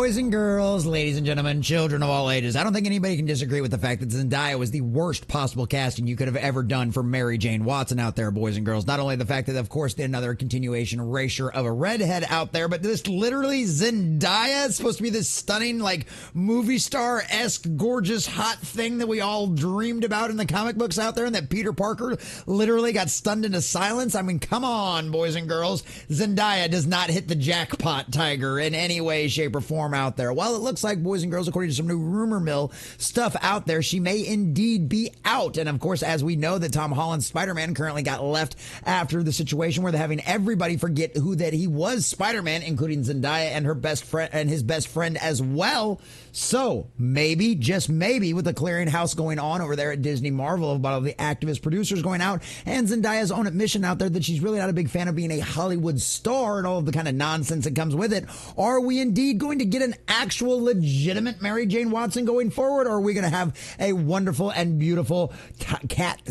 boys and girls, ladies and gentlemen, children of all ages, I don't think anybody can disagree with the fact that Zendaya was the worst possible casting you could have ever done for Mary Jane Watson out there, boys and girls. Not only the fact that, of course, another continuation erasure of a redhead out there, but this literally Zendaya is supposed to be this stunning, like, movie star-esque, gorgeous, hot thing that we all dreamed about in the comic books out there, and that Peter Parker literally got stunned into silence. I mean, come on, boys and girls. Zendaya does not hit the jackpot, Tiger, in any way, shape, or form out there. While it looks like, boys and girls, according to some new rumor mill stuff out there, she may indeed be out. And of course, as we know, that Tom Holland Spider-Man currently got left after the situation where they're having everybody forget that he was Spider-Man, including Zendaya and her best friend and his best friend as well. So maybe, just maybe, with the clearinghouse going on over there at Disney Marvel about all the activist producers going out and Zendaya's own admission out there that she's really not a big fan of being a Hollywood star and all of the kind of nonsense that comes with it, are we indeed going to get an actual legitimate Mary Jane Watson going forward, or are we going to have a wonderful and beautiful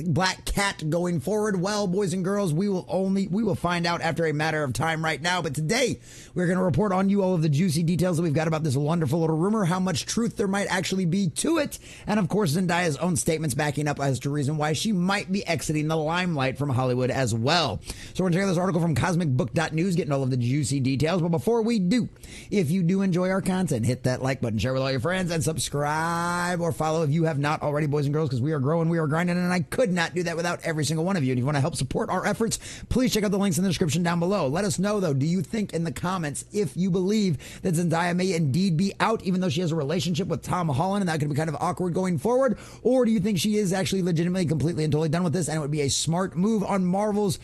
black cat going forward? Well, boys and girls, we will find out after a matter of time right now. But today we're going to report on you all of the juicy details that we've got about this wonderful little rumor, how much truth there might actually be to it, and of course Zendaya's own statements backing up as to reason why she might be exiting the limelight from Hollywood as well. So we're going to check out this article from cosmicbook.news, getting all of the juicy details. But before we do, if you do enjoy our content, hit that like button, share with all your friends, and subscribe or follow if you have not already, boys and girls, because we are growing, we are grinding, and I could not do that without every single one of you. And if you want to help support our efforts, please check out the links in the description down below. Let us know, though, do you think in the comments if you believe that Zendaya may indeed be out, even though she has a relationship with Tom Holland, and that could be kind of awkward going forward? Or do you think she is actually legitimately, completely, and totally done with this, and it would be a smart move on Marvel's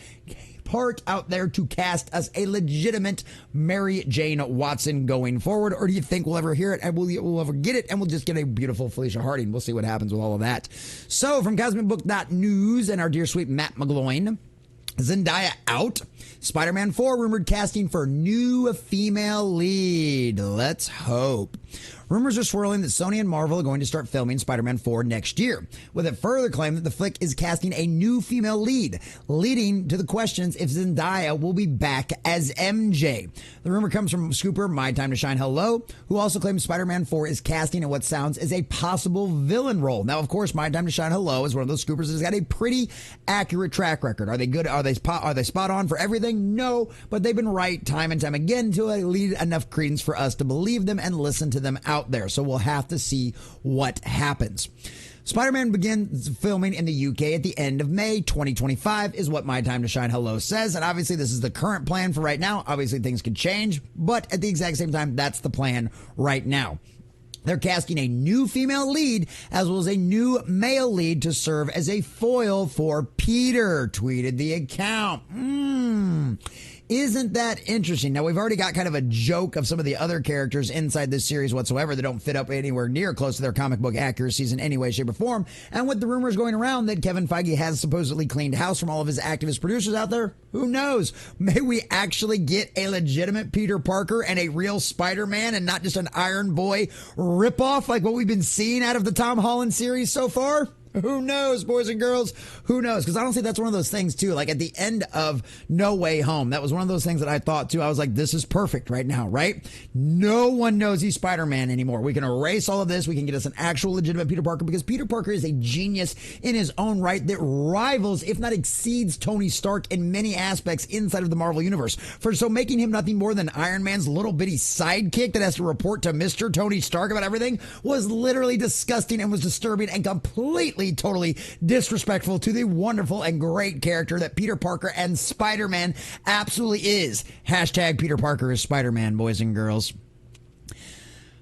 part out there to cast us a legitimate Mary Jane Watson going forward? Or do you think we'll ever hear it and we'll ever get it and we'll just get a beautiful Felicia Harding? We'll see what happens with all of that. So from cosmicbook.news and our dear sweet Matt McGloin, Zendaya out. Spider-Man 4 rumored casting for new female lead. Let's hope. Rumors are swirling that Sony and Marvel are going to start filming Spider-Man 4 next year, with a further claim that the flick is casting a new female lead, leading to the questions if Zendaya will be back as MJ. The rumor comes from Scooper, My Time to Shine Hello, who also claims Spider-Man 4 is casting in what sounds as a possible villain role. Now, of course, My Time to Shine Hello is one of those Scoopers that's got a pretty accurate track record. Are they good? Are they spot on for everything? No, but they've been right time and time again to lead enough credence for us to believe them and listen to them out there. So we'll have to see what happens. Spider-Man begins filming in the UK at the end of May 2025 is what My Time to Shine Hello says. And obviously this is the current plan for right now. Obviously things could change, but at the exact same time, that's the plan right now. They're casting a new female lead as well as a new male lead to serve as a foil for Peter, tweeted the account. Isn't that interesting? Now, we've already got kind of a joke of some of the other characters inside this series whatsoever that don't fit up anywhere near close to their comic book accuracies in any way, shape, or form. And with the rumors going around that Kevin Feige has supposedly cleaned house from all of his activist producers out there, who knows? May we actually get a legitimate Peter Parker and a real Spider-Man and not just an Iron Boy ripoff like what we've been seeing out of the Tom Holland series so far? Who knows, boys and girls? Who knows? Because I don't think that's one of those things, too. Like, at the end of No Way Home, that was one of those things that I thought, too. I was like, this is perfect right now, right? No one knows he's Spider-Man anymore. We can erase all of this. We can get us an actual legitimate Peter Parker, because Peter Parker is a genius in his own right that rivals, if not exceeds, Tony Stark in many aspects inside of the Marvel Universe. So making him nothing more than Iron Man's little bitty sidekick that has to report to Mr. Tony Stark about everything was literally disgusting and was disturbing and completely totally disrespectful to the wonderful and great character that Peter Parker and Spider-Man absolutely is. Hashtag Peter Parker is Spider-Man, boys and girls.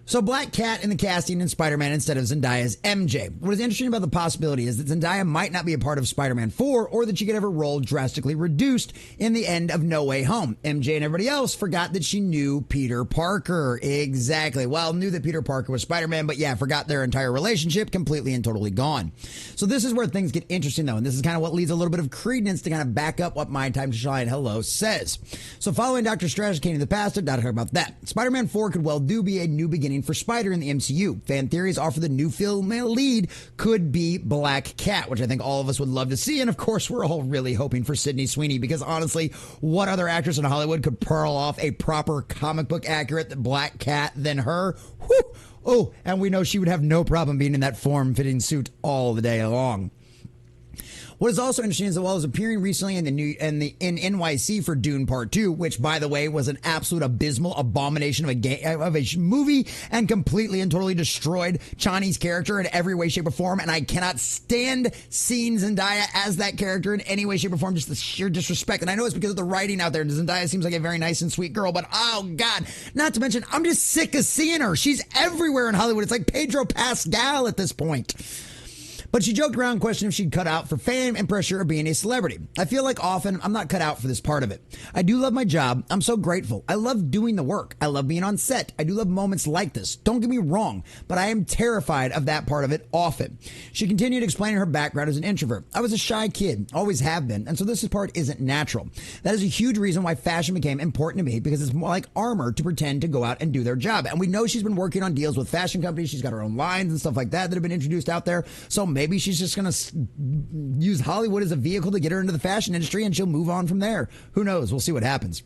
So Black Cat in the casting in Spider-Man instead of Zendaya's MJ. What is interesting about the possibility is that Zendaya might not be a part of Spider-Man 4 or that she could have her role drastically reduced in the end of No Way Home. MJ and everybody else forgot that she knew Peter Parker. Exactly. Well, knew that Peter Parker was Spider-Man, but yeah, forgot their entire relationship, completely and totally gone. So this is where things get interesting though, and this is kind of what leads a little bit of credence to kind of back up what My Time to Shine Hello says. So following Dr. Strange came to the past, I've got to talk about that. Spider-Man 4 could well do be a new beginning campaigning for Spider in the MCU. Fan theories offer the new female lead could be Black Cat, which I think all of us would love to see. And of course, we're all really hoping for Sydney Sweeney, because honestly, what other actress in Hollywood could pearl off a proper comic book accurate Black Cat than her? Whew. Oh, and we know she would have no problem being in that form-fitting suit all the day long. What is also interesting is that while it was appearing recently in in NYC for Dune Part 2, which by the way was an absolute abysmal abomination of a movie and completely and totally destroyed Chani's character in every way, shape, or form, and I cannot stand seeing Zendaya as that character in any way, shape, or form, just the sheer disrespect. And I know it's because of the writing out there. Zendaya seems like a very nice and sweet girl, but oh God, not to mention, I'm just sick of seeing her. She's everywhere in Hollywood. It's like Pedro Pascal at this point. But she joked around and questioned if she'd cut out for fame and pressure of being a celebrity. I feel like often I'm not cut out for this part of it. I do love my job. I'm so grateful. I love doing the work. I love being on set. I do love moments like this. Don't get me wrong, but I am terrified of that part of it often. She continued explaining her background as an introvert. I was a shy kid, always have been, and so this part isn't natural. That is a huge reason why fashion became important to me, because it's more like armor to pretend to go out and do their job. And we know she's been working on deals with fashion companies. She's got her own lines and stuff like that that have been introduced out there. So maybe she's just going to use Hollywood as a vehicle to get her into the fashion industry, and she'll move on from there. Who knows? We'll see what happens.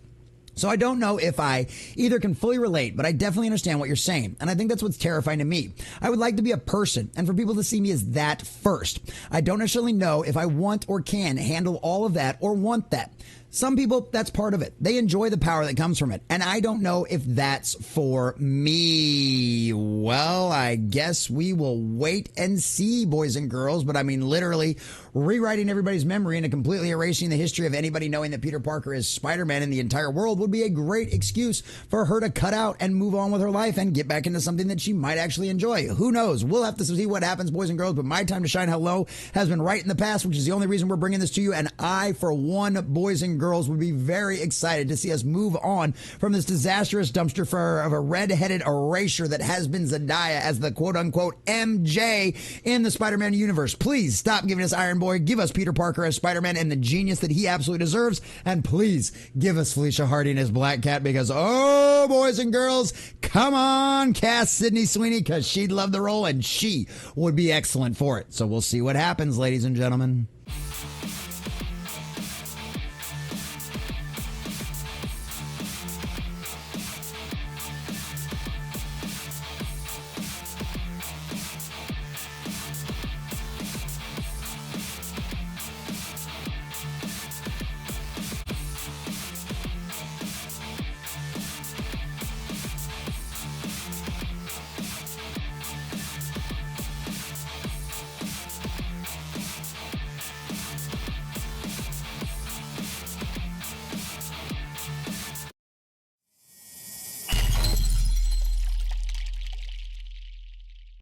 So I don't know if I either can fully relate, but I definitely understand what you're saying. And I think that's what's terrifying to me. I would like to be a person and for people to see me as that first. I don't necessarily know if I want or can handle all of that or want that. Some people, that's part of it. They enjoy the power that comes from it. And I don't know if that's for me. Well, I guess we will wait and see, boys and girls. But I mean, literally rewriting everybody's memory and completely erasing the history of anybody knowing that Peter Parker is Spider-Man in the entire world would be a great excuse for her to cut out and move on with her life and get back into something that she might actually enjoy. Who knows? We'll have to see what happens, boys and girls. But my time to shine hello has been right in the past, which is the only reason we're bringing this to you. And I, for one, boys and girls, would be very excited to see us move on from this disastrous dumpster fire of a red-headed erasure that has been Zendaya as the quote-unquote MJ in the Spider-Man universe. Please stop giving us Iron Boy. Give us Peter Parker as Spider-Man and the genius that he absolutely deserves. And please give us Felicia Harding as Black Cat, because, oh, boys and girls, come on, cast Sydney Sweeney, because she'd love the role and she would be excellent for it. So we'll see what happens, ladies and gentlemen.